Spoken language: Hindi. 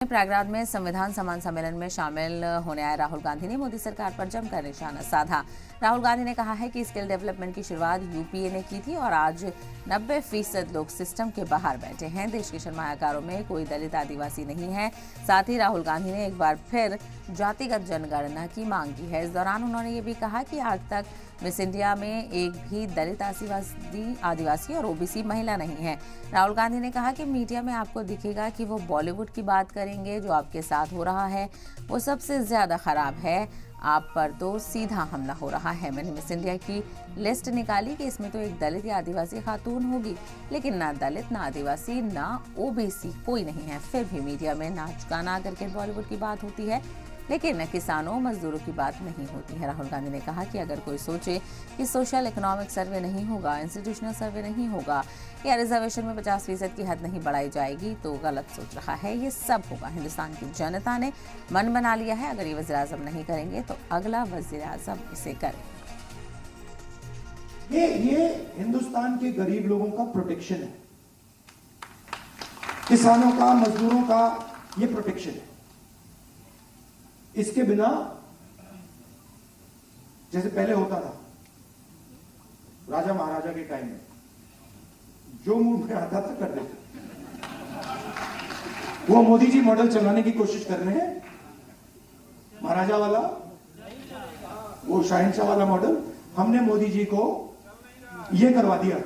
प्रयागराज में संविधान सम्मान सम्मेलन में शामिल होने आए राहुल गांधी ने मोदी सरकार पर जमकर निशाना साधा। राहुल गांधी ने कहा है कि स्किल डेवलपमेंट की शुरुआत यूपीए ने की थी और आज 90% लोग सिस्टम के बाहर बैठे हैं। देश के सरमायाकारों में कोई दलित आदिवासी नहीं है। साथ ही राहुल गांधी ने एक बार फिर जातिगत जनगणना की मांग की है। इस दौरान उन्होंने ये भी कहा कि आज तक मिस इंडिया में एक भी दलित आदिवासी और ओबीसी महिला नहीं है। राहुल गांधी ने कहा कि मीडिया में आपको दिखेगा कि वो बॉलीवुड की बात करेंगे। जो आपके साथ हो रहा है वो सबसे ज्यादा खराब है। आप पर तो सीधा हमला हो रहा है। मैंने मिस इंडिया की लिस्ट निकाली कि इसमें तो एक दलित या आदिवासी खातून होगी, लेकिन ना दलित, ना आदिवासी, ना ओबीसी कोई नहीं है। फिर भी मीडिया में नाच गाना करके बॉलीवुड की बात होती है, लेकिन किसानों मजदूरों की बात नहीं होती है। राहुल गांधी ने कहा कि अगर कोई सोचे कि सोशल इकोनॉमिक सर्वे नहीं होगा, इंस्टीट्यूशनल सर्वे नहीं होगा या रिजर्वेशन में 50% की हद नहीं बढ़ाई जाएगी तो गलत सोच रहा है। ये सब होगा। हिंदुस्तान की जनता ने मन बना लिया है। अगर ये वज़ीर-ए-आज़म नहीं करेंगे तो अगला वज़ीर-ए-आज़म इसे करेगा। ये हिंदुस्तान के गरीब लोगों का प्रोटेक्शन है, किसानों का, मजदूरों का ये प्रोटेक्शन है। इसके बिना जैसे पहले होता था राजा महाराजा के टाइम में, जो मूड में आता था कर देते। वो मोदी जी मॉडल चलाने की कोशिश कर रहे हैं, महाराजा वाला, वो शहंशाह वाला मॉडल। हमने मोदी जी को ये करवा दिया।